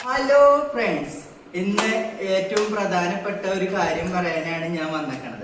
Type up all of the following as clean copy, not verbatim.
Hello friends, ഇന്ന് ഏറ്റവും പ്രധാനപ്പെട്ട ഒരു കാര്യം പറയാനാണ് ഞാൻ വന്നേക്കണത്.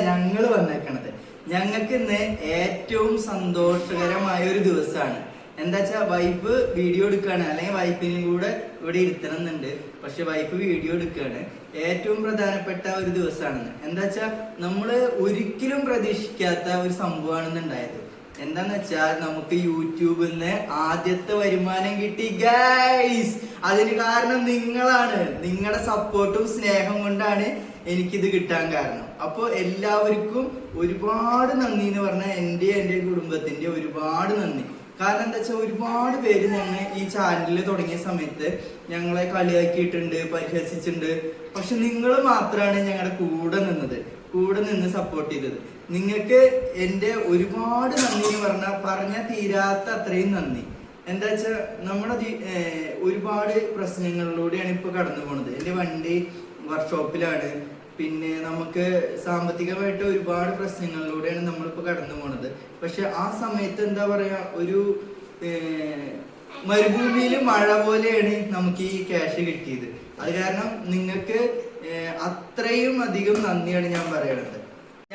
ഞങ്ങൾ വന്നേക്കണത്. ഞങ്ങൾക്ക് ഇന്ന് ഏറ്റവും സന്തോഷകരമായ ഒരു ദിവസമാണ്. എന്താ വെച്ചാൽ വൈഫ് വീഡിയോ എടുക്കുകയാണ്, അല്ലെങ്കിൽ വൈഫിനും കൂടെ ഇവിടെ ഇരുത്തണം എന്നുണ്ട്. പക്ഷെ വൈഫ് വീഡിയോ എടുക്കുകയാണ്. ഏറ്റവും പ്രധാനപ്പെട്ട ഒരു ദിവസമാണെന്ന്. എന്താ വെച്ചാൽ നമ്മൾ ഒരിക്കലും പ്രതീക്ഷിക്കാത്ത ഒരു സംഭവമാണ് ഉണ്ടായത്. എന്താന്ന് വെച്ചാൽ നമുക്ക് യൂട്യൂബിൽ നിന്ന് ആദ്യത്തെ വരുമാനം കിട്ടി ഗൈസ്. അതിന് കാരണം നിങ്ങളാണ്. നിങ്ങളുടെ സപ്പോർട്ടും സ്നേഹം കൊണ്ടാണ് എനിക്കിത് കിട്ടാൻ കാരണം. അപ്പോൾ എല്ലാവർക്കും ഒരുപാട് നന്ദി എന്ന് പറഞ്ഞാൽ എൻ്റെ കുടുംബത്തിന്റെ ഒരുപാട് നന്ദി. കാരണം എന്താ വെച്ചാൽ ഒരുപാട് പേര് ഞങ്ങൾ ഈ ചാനലിൽ തുടങ്ങിയ സമയത്ത് ഞങ്ങളെ കളിയാക്കിയിട്ടുണ്ട്, പരിഹസിച്ചിട്ടുണ്ട്. പക്ഷെ നിങ്ങൾ മാത്രമാണ് ഞങ്ങളുടെ കൂടെ നിന്ന് സപ്പോർട്ട് ചെയ്തത്. നിങ്ങൾക്ക് എൻ്റെ ഒരുപാട് നന്ദി എന്ന് പറഞ്ഞാൽ തീരാത്ത അത്രയും നന്ദി. എന്താ വെച്ചാൽ നമ്മുടെ ഒരുപാട് പ്രശ്നങ്ങളിലൂടെയാണ് ഇപ്പൊ കടന്നു പോണത്. എൻ്റെ വണ്ടി വർക്ക്ഷോപ്പിലാണ്. പിന്നെ നമുക്ക് സാമ്പത്തികമായിട്ട് ഒരുപാട് പ്രശ്നങ്ങളിലൂടെയാണ് നമ്മളിപ്പോ കടന്നു പോണത്. പക്ഷെ ആ സമയത്ത് എന്താ പറയാ, ഒരു മരുഭൂമിയിൽ മഴ പോലെയാണ് നമുക്ക് ഈ ക്യാഷ് കിട്ടിയത്. അത് കാരണം നിങ്ങൾക്ക് അത്രയും അധികം നന്ദിയാണ് ഞാൻ പറയണത്.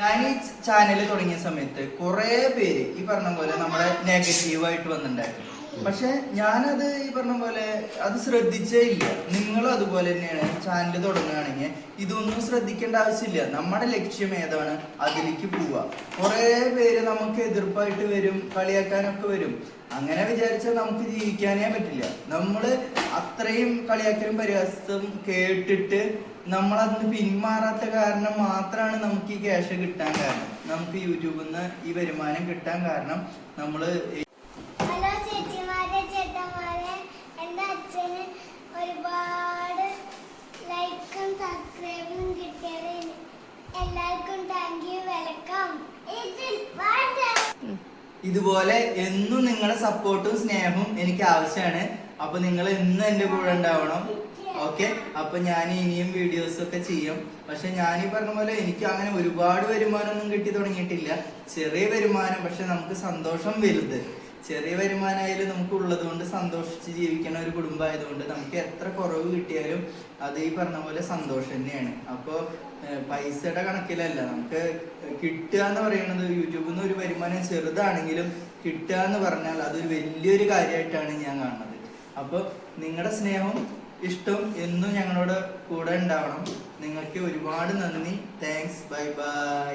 ഞാൻ ഈ ചാനൽ തുടങ്ങിയ സമയത്ത് കുറെ പേര് ഈ പറഞ്ഞ പോലെ നമ്മളെ നെഗറ്റീവായിട്ട് വന്നിട്ടുണ്ടായിരുന്നു. പക്ഷെ ഞാനത് ഈ പറഞ്ഞ പോലെ അത് ശ്രദ്ധിച്ചേ ഇല്ല. നിങ്ങളും അതുപോലെ തന്നെയാണ്. ചാനൽ തുടങ്ങുകയാണെങ്കിൽ ഇതൊന്നും ശ്രദ്ധിക്കേണ്ട ആവശ്യമില്ല. നമ്മുടെ ലക്ഷ്യം ഏതാണ് അതിലേക്ക് പോവുക. കുറെ പേര് നമുക്ക് എതിർപ്പായിട്ട് വരും, കളിയാക്കാനൊക്കെ വരും. അങ്ങനെ വിചാരിച്ചാൽ നമുക്ക് ജീവിക്കാനേ പറ്റില്ല. നമ്മള് അത്രയും കളിയാക്കലും പരിഹാസവും കേട്ടിട്ട് നമ്മളതിന് പിന്മാറാത്ത കാരണം മാത്രമാണ് നമുക്ക് ഈ ക്യാഷ് കിട്ടാൻ കാരണം. നമുക്ക് യൂട്യൂബിൽ നിന്ന് ഈ വരുമാനം കിട്ടാൻ കാരണം നമ്മള് ഒരുപാട് ലൈക്കും സബ്സ്ക്രൈബും കിട്ടിയത് എല്ലാവർക്കും താങ്ക് യു, വെൽക്കം. ഇതുപോലെ എന്നും നിങ്ങളുടെ സപ്പോർട്ടും സ്നേഹവും എനിക്ക് ആവശ്യമാണ്. അപ്പൊ നിങ്ങൾ എന്നും എന്റെ കൂടെ ഉണ്ടാവണം. ഓക്കെ, അപ്പൊ ഞാൻ ഇനിയും വീഡിയോസ് ഒക്കെ ചെയ്യും. പക്ഷെ ഞാൻ ഈ പറഞ്ഞ പോലെ എനിക്ക് അങ്ങനെ ഒരുപാട് വരുമാനമൊന്നും കിട്ടി തുടങ്ങിയിട്ടില്ല. ചെറിയ വരുമാനം, പക്ഷെ നമുക്ക് സന്തോഷം വലുത്. ചെറിയ വരുമാനമായാലും നമുക്ക് ഉള്ളത് കൊണ്ട് സന്തോഷിച്ച് ജീവിക്കുന്ന ഒരു കുടുംബമായതുകൊണ്ട് നമുക്ക് എത്ര കുറവ് കിട്ടിയാലും അത് ഈ പറഞ്ഞ പോലെ സന്തോഷം തന്നെയാണ്. അപ്പോൾ പൈസയുടെ കണക്കിലല്ല, നമുക്ക് കിട്ടുക എന്ന് പറയുന്നത് യൂട്യൂബിൽ നിന്ന് ഒരു വരുമാനം ചെറുതാണെങ്കിലും കിട്ടുക എന്ന് പറഞ്ഞാൽ അതൊരു വലിയൊരു കാര്യമായിട്ടാണ് ഞാൻ കാണുന്നത്. അപ്പോൾ നിങ്ങളുടെ സ്നേഹവും ഇഷ്ടം എന്നും ഞങ്ങളോട് കൂടെ ഉണ്ടാവണം. നിങ്ങൾക്ക് ഒരുപാട് നന്ദി. താങ്ക്സ്. Bye bye.